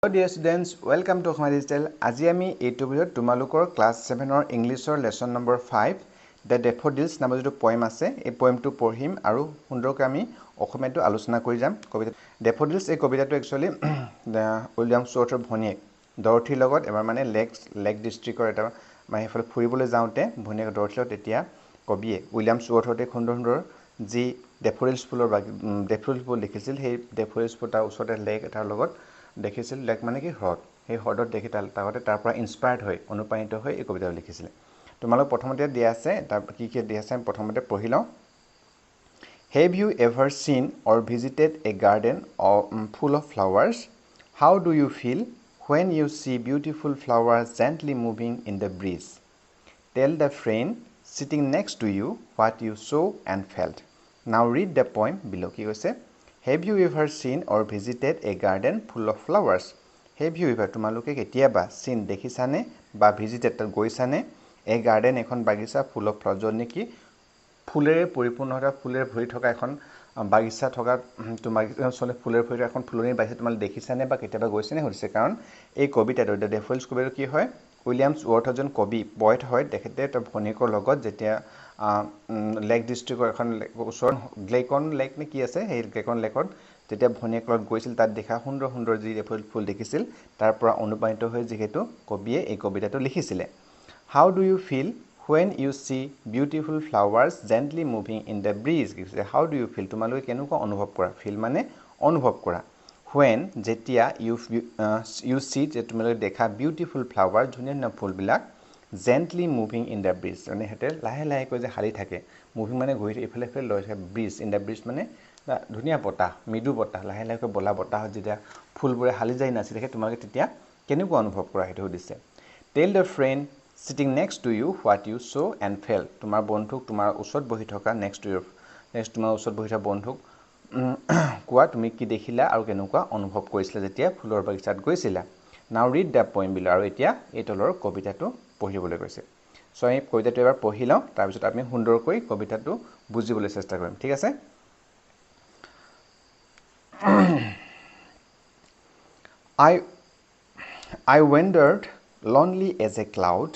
Hello dear students, welcome to Khama Digital. আজি আমি এইটো ভিডিঅ'ত তোমালোকৰ ক্লাছ 7ৰ ইংলিছৰ লেসন নম্বৰ 5 দ্য ডেফোডিলছ নামৰ যেটো পয়েম আছে এই পয়েমটো পঢ়িম আৰু সুন্দৰকৈ আমি অসমীয়াটো আলোচনা কৰি যাম কবিতা ডেফোডিলছ এই কবিতাটো একচুয়ালি উইলিয়াম শ্বৰ্টৰ ভনিয়েক ডৰথিৰ লগত এবাৰ মানে লেক ডিস্ট্ৰিক্টৰ এটা মানে হেফালে ফুৰিবলৈ যাওঁতে ভনিয়েক ডৰথিৰ তেতিয়া কবিয়ে উইলিয়াম শ্বৰ্টৰ সুন্দৰ যি ডেফোডিলছ ফুল লিখিছিল সেই ডেফোডিলছ ফুল তাৰ ওচৰতে লেক এটাৰ লগত দেখিছিল লেক মানে কি হ্ৰদ সেই হ্ৰদত দেখি তাগতে তাৰ পৰা ইনস্পায়াৰ্ড হৈ অনুপ্ৰাণিত হৈ এই কবিতাটো লিখিছিল তোমালোক প্ৰথমতে দিয়া আছে তাৰ কি দিয়া আছে প্ৰথমতে পঢ়ি লওঁ Have you ever seen or visited a garden full of flowers? How do you feel when you see beautiful flowers gently moving in the breeze? Tell the friend sitting next to you what you saw and felt. Now read the poem below. কি কৈছে Have you ever seen or visited a garden full of flowers? Have you ever তোমালোকে কেতিয়াবা seen দেখিছানে বা visited গৈছানে a garden এখন বাগিচা full of flowers য'ত নেকি ফুলেৰে পৰিপূৰ্ণ এটা ফুলেৰে ভৰি থকা এখন বাগিচা থকা তোমাৰ চলে ফুলেৰে ভৰি এখন ফুলনি বাগিচা তোমালোকে দেখিছানে বা কেতিয়াবা গৈছানে হৈছে কাৰণ এই কবিতাটো দ্য ডেফোডিলছ কবিতাটো কি হয় উইলিয়াম শ্বৰ্ট এজন কবি পয়েট হয় তেখেতে তাৰ ভনিয়েকৰ লগত যেতিয়া লেক ডিস্ট্ৰিক্টৰ এখন ওচৰ গ্লেকন লেক নে কি আছে সেই গ্লেকন লেকত যেতিয়া ভনিয়েকৰ লগত গৈছিল তাত দেখা সুন্দৰ যি ডেফোডিল ফুল দেখিছিল তাৰ পৰা অনুপ্ৰাণিত হৈ যেহেতু কবিয়ে এই কবিতাটো লিখিছিলে How do you feel when you see beautiful flowers gently moving in the breeze? How do you feel? তোমালোকে কেনেকুৱা অনুভৱ কৰা feel মানে অনুভৱ কৰা when যেতিয়া you see যে তোমালোকে দেখা beautiful flowers ধুনীয়া ফুলবিলাক gently moving in the breeze মানে হেতে লাহে কৈ যে হালি থাকে moving মানে ঘূৰি ইফালে লৈ থাকে breeze in the breeze মানে ধুনীয়া বতাহ মৃদু বতাহ লাহে কৈ বলা বতাহ যেতিয়া ফুলবোৰে হালি যায় নাচি থাকে তোমালোকে তেতিয়া কেনেকুৱা অনুভৱ কৰা হেতু দিছে Tell the friend sitting next to you what you saw and felt তোমাৰ বন্ধুক তোমাৰ ওচৰত বহি থকা next তোমাৰ ওচৰত বহি থকা বন্ধুক কোৱা তুমি কি দেখিলা আৰু কেনেকুৱা অনুভৱ কৰিছিলা যেতিয়া ফুলৰ বাগিচাত গৈছিলা Now read the poem below আৰু এতিয়া এই তলৰ কবিতাটো পঢ়িবলৈ কৈছে সো এই কবিতাটো এবাৰ পঢ়ি লওঁ তাৰ পিছত আমি সুন্দৰকৈ কবিতাটো বুজিবলৈ চেষ্টা কৰিম ঠিক আছে I wandered lonely as a cloud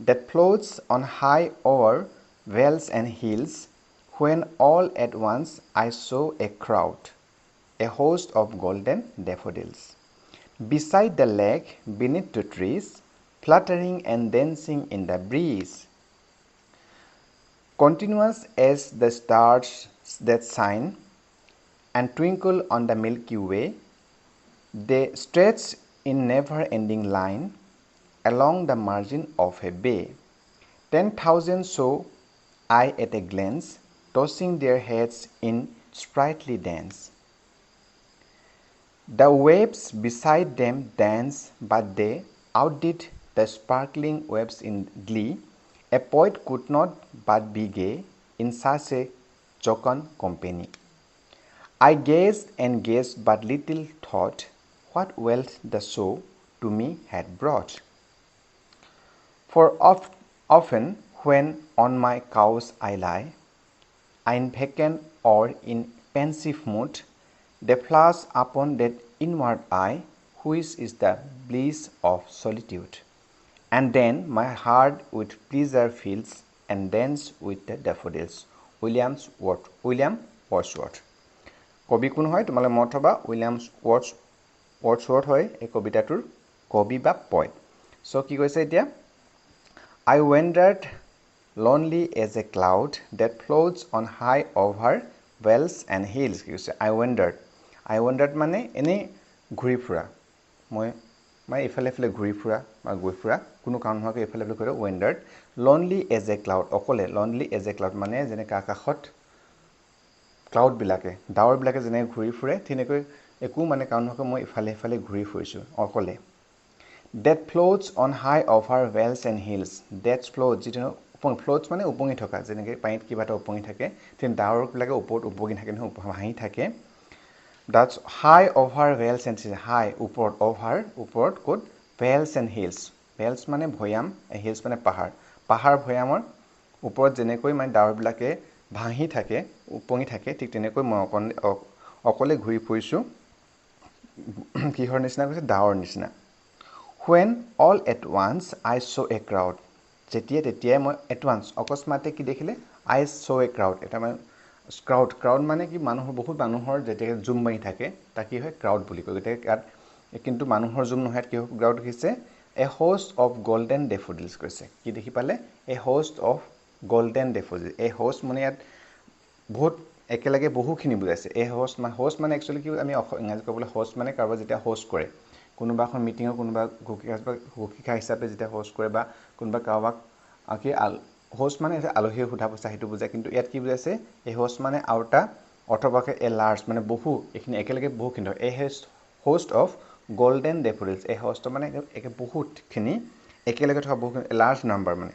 that floats on high over vales and hills when all at once I saw a crowd, a host of golden daffodils. Beside the lake, beneath the trees, fluttering and dancing in the breeze. Continuous as the stars that shine and twinkle on the Milky Way, they stretch in never-ending line along the margin of a bay. 10,000 saw I at a glance, tossing their heads in sprightly dance. The waves beside them dance, but they outdid the sparkling waves in glee. A poet could not but be gay in such a jocund company. I gazed and gazed, but little thought what wealth the show to me had brought. For often when on my couch I lie, in vacant or in pensive mood, they flash upon that inward eye, which is the bliss of solitude. And then my heart with pleasure fills and dances with the daffodils. William Wordsworth. কবি কোন হয় তোমালে মত হবা William Wordsworth হয় এই কবিতাটোৰ কবি বা পয়েট সো কি কৈছে এতিয়া I wandered lonely as a cloud that floats on high over vales and hills কি কৈছে I wandered মানে এনে ঘূৰি ফুৰা মই ইফালে ঘূৰি ফুৰা বা গৈ ফুৰা কোনো কাৰণ নোহোৱাকৈ ইফালে ঘূৰি wandered lonely as a cloud অকলে lonely as a cloud মানে যেনে আকাশত ক্লাউড বিলাকে ডাৱৰ বিলাকে যেনে ঘূৰি ফুৰে তেনেকৈ একো মানে কাৰণ নোহোৱাকৈ মই ইফালে ঘূৰি ফুৰিছো অকলে That floats on high over vales and hills. That floats মানে উপঙি থকা যেনেকৈ পানীত কিবা এটা উপঙি থাকে তেন ডাৱৰবিলাকে ওপৰত উপঙি থাকে নহয় ভাহি থাকে That's high over vales and hills. High ওপৰত over ওপৰত ক'ত vales and hills. Vales মানে ভৈয়াম hills মানে পাহাৰ ভৈয়ামৰ ওপৰত যেনেকৈ মানে ডাৱৰবিলাকে ভাহি থাকে উপঙি থাকে ঠিক তেনেকৈ মই অকলে ঘূৰি ফুৰিছো কিহৰ নিচিনা কৈছে ডাৱৰ নিচিনা when all at once I saw a crowd তেতিয়াই মই at once অকস্মাতে কি দেখিলে I saw a crowd এটা মানে ক্ৰাউড মানে কি মানুহৰ বহুত মানুহৰ যেতিয়া জুম মাৰি থাকে তাক কি হয় ক্ৰাউড বুলি কয় গতিকে ইয়াত কিন্তু মানুহৰ জুম নহয় কি ক্ৰাউড হৈছে a host of golden daffodils কৈছে কি দেখি পালে a host of golden daffodils a host মানে ইয়াত বহুত একেলগে বহুখিনি বুজাইছে এই হোষ্ট মানে একচুয়ালি কি আমি ইংৰাজী ক'বলৈ হোষ্ট মানে কাৰোবাৰ যেতিয়া হোষ্ট কৰে কোনোবা এখন মিটিঙৰ কোনোবা ঘোষিকা হিচাপে যেতিয়া হোষ্ট কৰে বা কোনোবা কাৰোবাক কি হোষ্ট মানে আলহী সোধা পোছা সেইটো বুজায় কিন্তু ইয়াত কি বুজাইছে এই হোষ্ট মানে আউটা অথবাকে এ লাৰ্জ মানে বহু এইখিনি একেলগে বহুখিনি এ হোষ্ট অফ গোল্ডেন ডেফোডিলছ এই হোষ্ট মানে বহুতখিনি একেলগে থকা বহুখিনি লাৰ্জ নাম্বাৰ মানে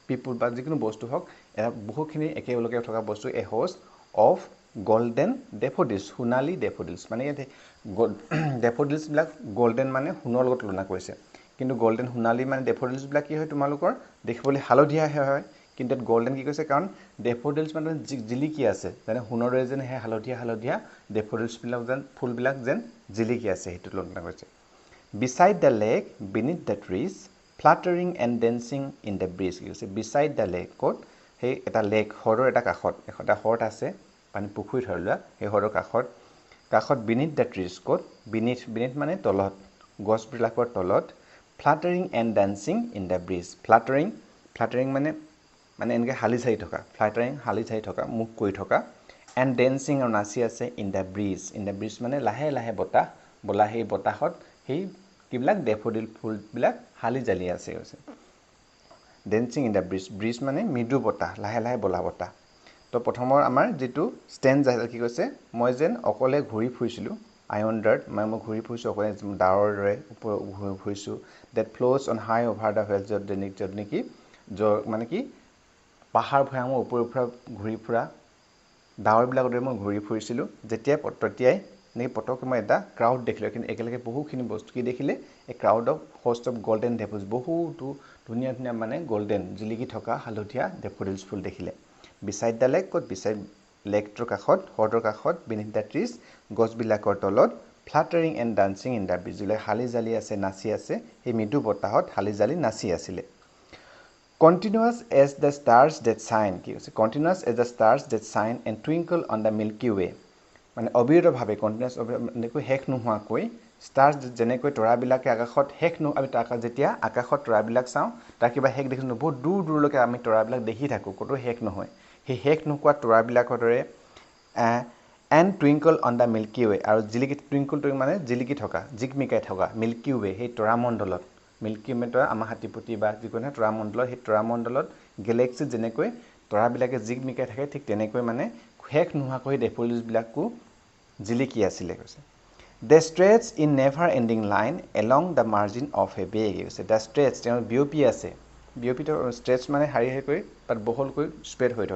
পিপুল বা যিকোনো বস্তু হওক এটা বহুখিনি একেলগে থকা বস্তু এ হোষ্ট অফ গোল্ডেন ডেফোডিলছ সোণালী ডেফোডিলছ মানে ইয়াত ডেফোডিলছবিলাক গোল্ডেন মানে সোণৰ লগত তুলনা কৰিছে কিন্তু গোল্ডেন সোণালী মানে ডেফোডিলছবিলাক কি হয় তোমালোকৰ দেখিবলৈ হালধীয়া হয় কিন্তু ইয়াত গোল্ডেন কি কৈছে কাৰণ ডেফোডিলছ মানে জিলিকি আছে যেনে সোণৰ দৰে যেন সেই হালধীয়া ডেফোডিলছবিলাক যেন ফুলবিলাক যেন জিলিকি আছে সেইটো তুলনা কৰিছে beside the lake beneath the trees fluttering and dancing in the breeze কি কৈছে beside the lake ক'ত সেই এটা লেক হ্ৰদৰ এটা কাষত এটা হ্ৰদ আছে পানী পুখুৰী ধৰি লোৱা সেই হ্ৰদৰ কাষত beneath the trees ক'ত beneath মানে তলত গছবিলাকৰ তলত fluttering and dancing in the breeze fluttering মানে এনেকৈ হালি চাৰি থকা fluttering হালি চাৰি থকা মুখ কৰি থকা and dancing আৰু নাচি আছে in the breeze মানে লাহে লাহে বতাহ বলা সেই বতাহত সেই কিবিলাক ডেফোডিল ফুলবিলাক হালি জালি আছে কৈছে ডেন্সিং ইন দ্য ব্ৰিজ মানে মৃদু বতাহ লাহে লাহে বলা বতাহ তো প্ৰথমৰ আমাৰ যেটো ষ্টেঞ্জ আছে কি কৈছে মই যেন অকলে ঘূৰি ফুৰিছিলোঁ I wondered মই ঘূৰি ফুৰিছোঁ অকলে ডাৱৰৰ দৰে ওপৰত ঘূৰি ফুৰিছোঁ that flows on high over the hills য'ত নেকি মানে কি পাহাৰ ভৈয়ামৰ ওপৰে ঘূৰি ফুৰা ডাৱৰবিলাকৰ দৰে মই ঘূৰি ফুৰিছিলোঁ তেতিয়াই নেকি পটককৈ মই এটা ক্ৰাউড দেখিলোঁ কিন্তু একেলগে বহুখিনি বস্তু কি দেখিলে a crowd of host of golden daffodils বহুতো ধুনীয়া মানে গোল্ডেন জিলিকি থকা হালধীয়া ডেফোডিলছ ফুল দেখিলে beside the lake ক'ত beside লেকটোৰ কাষত হ্ৰদৰ কাষত beneath the trees গছবিলাকৰ তলত fluttering and dancing in the breeze হালি জালি আছে নাচি আছে সেই মৃদু বতাহত হালি জালি নাচি আছিলে continuous as the stars that shine কি কৈছে continuous as the stars that shine and twinkle on the milky way মানে অবিৰতভাৱে কন্টিনিউয়াস এনেকৈ শেষ নোহোৱাকৈ ষ্টাৰ্ছ যেনেকৈ তৰাবিলাকে আকাশত শেষ আমি যেতিয়া আকাশত তৰাবিলাক চাওঁ তাৰ কিবা শেষ দেখিছোঁ বহুত দূৰলৈকে আমি তৰাবিলাক দেখি থাকোঁ ক'তো শেষ নহয় সেই শেষ নোহোৱা তৰাবিলাকৰ দৰে and twinkle on the milky way আৰু জিলিকি টুইংকল মানে জিলিকি থকা জিকমিকাই থকা মিল্কি ৱে সেই তৰামণ্ডলত মিল্কি ৱে আমাৰ হাতীপতি বা যিকোনো তৰামণ্ডলত সেই তৰামণ্ডলত গেলেক্সি যেনেকৈ তৰাবিলাকে জিকমিকাই থাকে ঠিক তেনেকৈ মানে শেষ নোহোৱাকৈ ডেফোডিলছবিলাকো জিলিকি আছিলে কৈছে the stretch in never ending line along the margin of a bay কৈছে the stretch তেওঁ বিওপি আছে বিওপিটো stretch মানে হাৰি কৰি তাত বহলকৈ স্প্ৰেড হৈ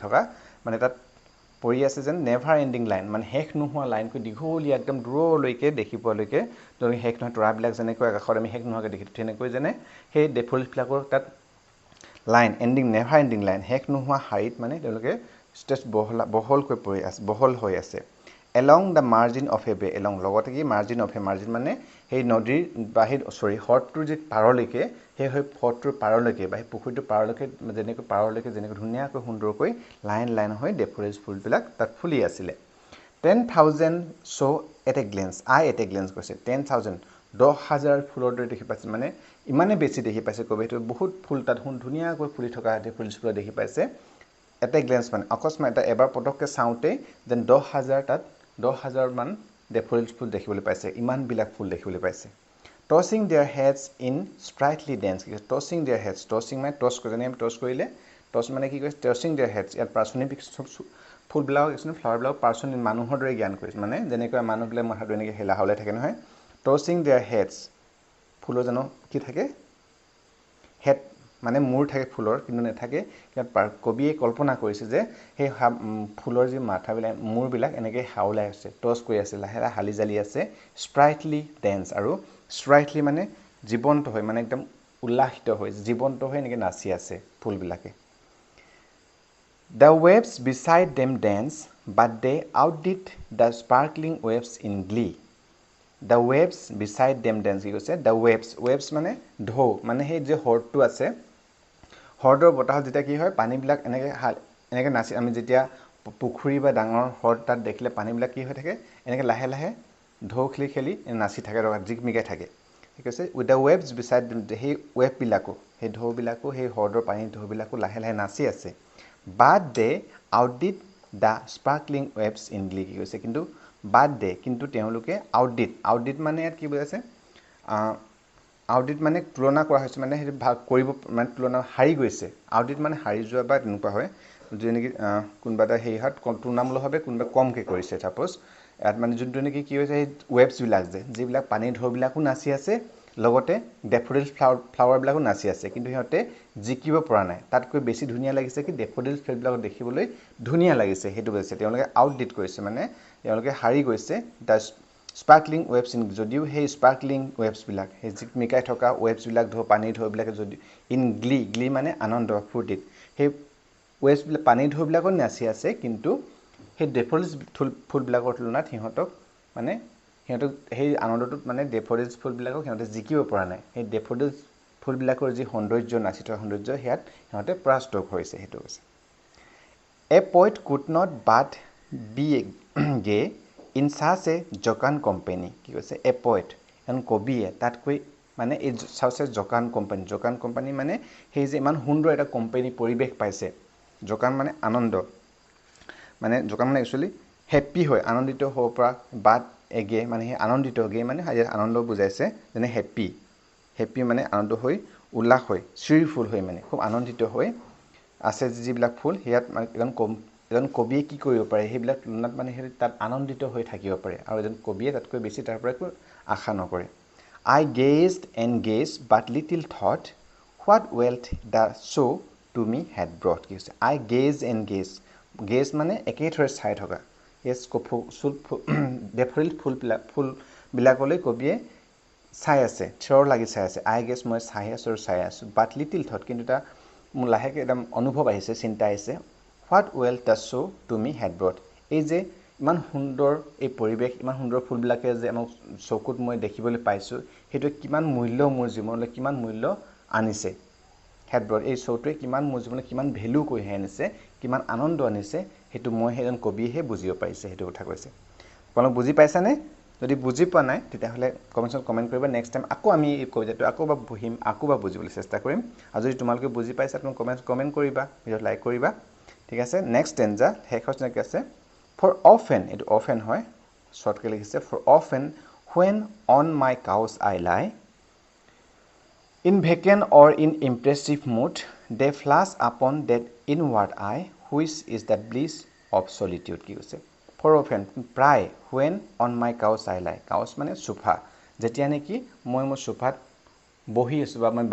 থকা মানে তাত পৰি আছে যেন নেভাৰ এণ্ডিং লাইন মানে শেষ নোহোৱা লাইনকৈ দীঘলীয়া একদম দূৰলৈকে দেখিবলৈকে যদি শেষ নহয় তৰাবিলাক যেনেকৈ আকাশত আমি শেষ নোহোৱাকৈ দেখিছোঁ তেনেকৈ যেনে সেই ডেফোডিলছবিলাকৰ তাত line ending never ending line শেষ নোহোৱা হাৰিত মানে তেওঁলোকে ষ্টেজ বহলকৈ পৰি আছে বহল হৈ আছে along the margin of a bay along লগতে কি margin of a margin মানে সেই নদীৰ বাহিৰ হ্ৰদটোৰ যে পাৰলৈকে সেই হ্ৰদটোৰ পাৰলৈকে বা সেই পুখুৰীটোৰ পাৰলৈকে যেনেকৈ ধুনীয়াকৈ সুন্দৰকৈ লাইন হৈ ডেফোডিলছ ফুলবিলাক তাত ফুলি আছিলে 10,000 saw at a glance at a glance কৈছে 10,000 10,000 ফুলৰ দৰে দেখি পাইছে মানে ইমানে বেছি দেখি পাইছে কবিটো বহুত ফুল তাত ধুনীয়াকৈ ফুলি থকা ডেফোডিলছ ফুল দেখি পাইছে at a glance মানে অকস্মাত এবাৰ পটককৈ চাওঁতে যেন 10,000 তাত 10,000 মান ডেফোডিলছ ফুল দেখিবলৈ পাইছে ইমানবিলাক ফুল দেখিবলৈ পাইছে tossing their heads in sprightly dance tossing their heads tossing মানে টছ কৰি আমি টছ কৰিলে টছ মানে কি কৈছে tossing their heads ইয়াত পাৰ্সনিফিক ফুলবিলাক কিছুমান ফ্লাৱাৰবিলাক পাৰ্সন মানুহৰ দৰে জ্ঞান কৰিছে মানে যেনেকৈ মানুহবিলাক মাথাটো এনেকৈ হেলাহলে থাকে নহয় tossing their heads ফুলৰ জানো কি থাকে হেড মানে মূৰ থাকে ফুলৰ কিন্তু নাথাকে ইয়াত কবিয়ে কল্পনা কৰিছে যে সেই ফুলৰ যি মাথাবিলাক মূৰবিলাক এনেকৈ হাওলাই আছে টছ কৰি আছে লাহে লাহে হালি জালি আছে স্প্ৰাইটলি ডেন্স আৰু স্প্ৰাইটলি মানে জীৱন্ত হৈ মানে একদম উল্লাসিত হৈ জীৱন্ত হৈ এনেকৈ নাচি আছে ফুলবিলাকে The waves beside them dance but they outdid the sparkling waves in glee the waves beside them dance কি কৈছে দ্য ৱেভছ মানে ঢৌ মানে সেই যে হ্ৰদটো আছে হ্ৰদৰ বতাহত যেতিয়া কি হয় পানীবিলাক এনেকৈ নাচি আমি যেতিয়া পুখুৰী বা ডাঙৰ হ্ৰদ তাত দেখিলে পানীবিলাক কি হৈ থাকে এনেকৈ লাহে লাহে ঢৌ খেলি খেলি নাচি থাকে জিকমিকাই থাকে ঠিক আছে উইথ দ্য ৱেভছ বিচাইড সেই ৱেভবিলাকো সেই ঢৌবিলাকো সেই হ্ৰদৰ পানীৰ ঢৌবিলাকো লাহে লাহে নাচি আছে but they outdid the sparkling waves in glee কি কৈছে কিন্তু বাট দে কিন্তু তেওঁলোকে আউটডিড মানে ইয়াত কি বুজাইছে আউটডিড মানে তুলনা কৰা হৈছে মানে সেইটো ভাগ কৰিব মানে তুলনা হাৰি গৈছে আউটডিড মানে হাৰি যোৱা বা তেনেকুৱা হয় যদি নেকি কোনোবা এটা হেৰিহাত তুলনামূলকভাৱে কোনোবা কমকৈ কৰিছে ছাপ'জ ইয়াত মানে যোনটো নেকি কি হৈছে সেই ৱেভছবিলাক যিবিলাক পানীৰ ঢৌবিলাকো নাচি আছে লগতে ডেফোডিলছ ফ্লাৱাৰবিলাকো নাচি আছে কিন্তু সিহঁতে জিকিব পৰা নাই তাতকৈ বেছি ধুনীয়া লাগিছে কি ডেফোডিলছ ফ্লাৱাৰবিলাক দেখিবলৈ ধুনীয়া লাগিছে সেইটো বুজাইছে তেওঁলোকে আউটডিড কৰিছে মানে তেওঁলোকে হাৰি গৈছে দ্য স্পাৰ্কলিং ৱেভছ ইন যদিও সেই স্পাৰ্কলিং ৱেভছবিলাক সেই জিকমিকাই থকা ৱেভছবিলাক পানীৰ ঢৌবিলাকে যদি ইন গ্লি মানে আনন্দ ফূৰ্তিত সেই ৱেভছবিলাক পানীৰ ঢৌবিলাকো নাচি আছে কিন্তু সেই ডেফোডিলছ ফুলবিলাকৰ তুলনাত সিহঁতক সেই আনন্দটোত মানে ডেফোডিলছ ফুলবিলাকক সিহঁতে জিকিব পৰা নাই সেই ডেফোডিলছ ফুলবিলাকৰ যি সৌন্দৰ্য নাচি থকা সৌন্দৰ্য সেয়াত সিহঁতে পৰাস্ত হৈছে সেইটো হৈছে a poet could not but be gay in such a jocund company কি কৈছে এ পইট এজন কবিয়ে তাতকৈ মানে এই চাচে জকান কোম্পানী মানে সেই যে ইমান সুন্দৰ এটা কোম্পানী পৰিৱেশ পাইছে জকান মানে আনন্দ মানে জকান মানে একচুৱেলি হেপ্পী হয় আনন্দিত হ'ব পৰা বাট এগে মানে সেই আনন্দিত গে মানে আনন্দ বুজাইছে যেনে হেপ্পী মানে আনন্দ হৈ উল্লাস হৈ চিৰিফুল হৈ মানে খুব আনন্দিত হৈ আছে যিবিলাক ফুল সেয়াত মানে এজন কবিয়ে কি কৰিব পাৰে সেইবিলাক তুলনাত মানে সেই তাত আনন্দিত হৈ থাকিব পাৰে আৰু এজন কবিয়ে তাতকৈ বেছি তাৰ পৰা একো আশা নকৰে I gazed and gazed but little thought what wealth the show to me had brought কি হৈছে I gazed and gaze মানে একেথৰে চাই থকা ডেফোডিল ফুলবিলাকলৈ কবিয়ে চাই আছে থিয়ৰ লাগি চাই আছে I guess মই চাই আছোঁ but little thought কিন্তু এটা মোৰ লাহেকৈ একদম অনুভৱ আহিছে চিন্তা আহিছে what wealth the show to me had brought এই যে ইমান সুন্দৰ এই পৰিৱেশ ইমান সুন্দৰ ফুলবিলাকে যে আমাক চকুত মই দেখিবলৈ পাইছোঁ সেইটো কিমান মূল্য মোৰ জীৱনলৈ কিমান মূল্য আনিছে হেডব্ৰড এই শ্ব'টোৱে কিমান মোৰ জীৱনলৈ কিমান ভেলু কঢ়িয়াই আনিছে কিমান আনন্দ আনিছে সেইটো মই সেইজন কবিয়েহে বুজিব পাৰিছে সেইটো কথা কৈছে আপোনালোক বুজি পাইছেনে যদি বুজি পোৱা নাই তেতিয়াহ'লে কমেণ্ট কৰিবা নেক্সট টাইম আকৌ আমি এই কবিতাটো আকৌ পঢ়িম আকৌ বুজিবলৈ চেষ্টা কৰিম আৰু যদি তোমালোকে বুজি পাইছা তোমালোকে কমেণ্ট কৰিবা ভিডিঅ'ত লাইক কৰিবা ঠিক আছে নেক্সট ষ্টেঞ্জা শেষৰ যেনেকৈ আছে For often, it often হয় shortly লিখিছে for often when on my couch I lie in vacant or in impressive mood they flash upon that inward eye which is the bliss of solitude কি কৈছে for often প্ৰায় when on my couch I lie couch মানে sofa যেতিয়া নেকি মই মোৰ সোফাত বহি আছোঁ বা মই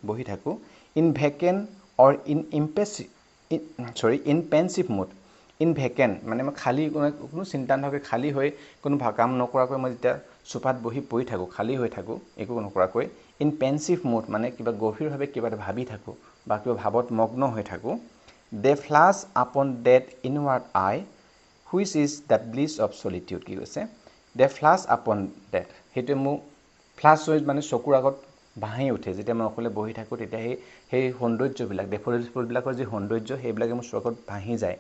বহি থাকোঁ in vacant or in pensive mood in vacant মানে মই খালী কোনো চিন্তা নকৰাকৈ খালী হৈ কোনো কাম নকৰাকৈ মই যেতিয়া সোফাত বহি পৰি থাকোঁ খালী হৈ থাকোঁ একো নকৰাকৈ ইন পেনচিভ মুড মানে কিবা গভীৰভাৱে কিবা এটা ভাবি থাকোঁ বা কিবা ভাৱত মগ্ন হৈ থাকোঁ they flash upon that inward eye which is the bliss of solitude কি কৈছে দে ফ্লাছ আপন ডেট সেইটোৱে মোক ফ্লাছ হৈ মানে চকুৰ আগত ভাহি উঠে যেতিয়া মই অকলে বহি থাকোঁ তেতিয়া সেই সৌন্দৰ্যবিলাক ডেফোডিলছ ফুলবিলাকৰ যি সৌন্দৰ্য সেইবিলাকে মোৰ চকুত ভাহি যায়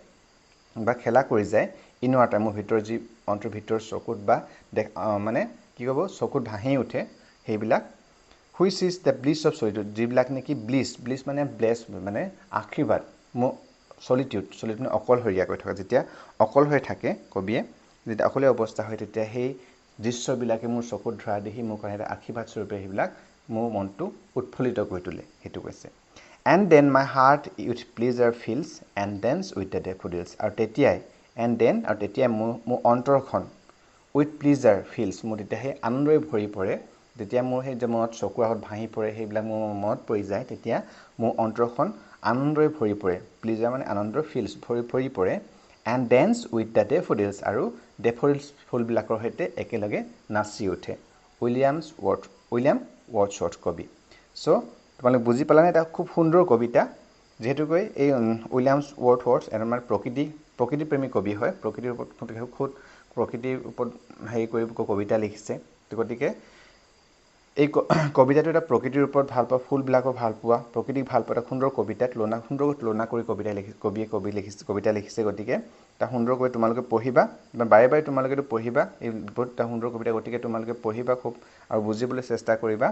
বা খেলা কৰি যায় ইনৱাৰ্ড মোৰ ভিতৰৰ যি অন্তৰ ভিতৰৰ চকুত বা মানে কি ক'ব চকুত ভাহি উঠে সেইবিলাক which is the bliss of solitude যিবিলাক নেকি ব্লিছ মানে ব্লেছ মানে আশীৰ্বাদ মোৰ চলিটিউড মানে অকলশৰীয়াকৈ থকা যেতিয়া অকলশৰে থাকে কবিয়ে যেতিয়া অকলে অৱস্থা হয় তেতিয়া সেই দৃশ্যবিলাকে মোৰ চকুত ধৰা দেখি মোৰ কাৰণে আশীৰ্বাদ স্বৰূপে সেইবিলাক মোৰ মনটো উৎফুল্লিত কৰি তোলে সেইটো কৈছে And then my heart with pleasure fills and dance with the daffodils. আৰু তেতিয়াই মোৰ অন্তৰখন with pleasure fills মোৰ তেতিয়া সেই আনন্দৰে ভৰি পৰে যেতিয়া মোৰ সেই যে মনত চকুৰ আগত ভাহি পৰে সেইবিলাক মোৰ মনত পৰি যায় তেতিয়া মোৰ অন্তৰখন আনন্দৰে ভৰি পৰে প্লিজাৰ মানে আনন্দৰ ফিল্ছ ভৰি পৰে and dance with the daffodils আৰু ডেফোডিলছ ফুলবিলাকৰ সৈতে একেলগে নাচি উঠে উইলিয়াম ৱৰ্ডছৱৰ্থ কবি চ' তোমালোকে বুজি পালানে এটা খুব সুন্দৰ কবিতা যেহেতুকৈ এই উইলিয়াম ৱৰ্ডছৱৰ্থ এজন আমাৰ প্ৰকৃতিপ্ৰেমী কবি হয় প্ৰকৃতিৰ ওপৰত প্ৰকৃতিৰ ওপৰত হেৰি কৰি কবিতা লিখিছে গতিকে এই কবিতাটো এটা প্ৰকৃতিৰ ওপৰত ভাল পোৱা ফুলবিলাকক ভাল পোৱা প্ৰকৃতিক ভাল পোৱা এটা সুন্দৰ কবিতা সুন্দৰ তুলনা কৰি কবিতা লিখিছে গতিকে এটা সুন্দৰকৈ তোমালোকে পঢ়িবা বাৰে বাৰে তোমালোকে এইটো পঢ়িবা এই বহুত এটা সুন্দৰ কবিতা গতিকে তোমালোকে পঢ়িবা খুব আৰু বুজিবলৈ চেষ্টা কৰিবা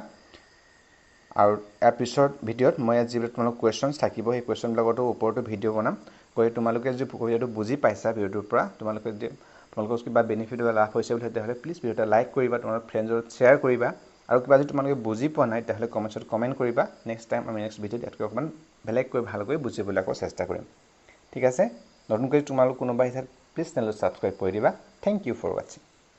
আৰু ইয়াৰ পিছৰ ভিডিঅ'ত মই যিবিলাক তোমালোকৰ কুৱেশ্যনছ থাকিব সেই কুৱেশ্যনবিলাকতো ওপৰতো ভিডিঅ' বনাম গতিকে তোমালোকে যদি কবিতাটো বুজি পাইছা ভিডিঅ'টোৰ পৰা তোমালোকৰ কিবা বেনিফিট লাভ হৈছে বুলি তেতিয়াহ'লে প্লিজ ভিডিঅ'টা লাইক কৰিবা তোমালোকৰ ফ্ৰেণ্ডৰ শ্বেয়াৰ কৰিবা আৰু কিবা যদি তোমালোকে বুজি পোৱা নাই তেতিয়াহ'লে কমেণ্টছত কমেণ্ট কৰিবা নেক্সট টাইম আমি নেক্সট ভিডিঅ'ত ইয়াতকৈ অকণমান বেলেগকৈ ভালকৈ বুজিবলৈ আকৌ চেষ্টা কৰিম ঠিক আছে নতুনকৈ তোমালোক কোনোবা আহিছে প্লিজ চেনেলটো ছাবস্ক্ৰাইব কৰি দিবা থেংক ইউ ফৰ ৱাচিং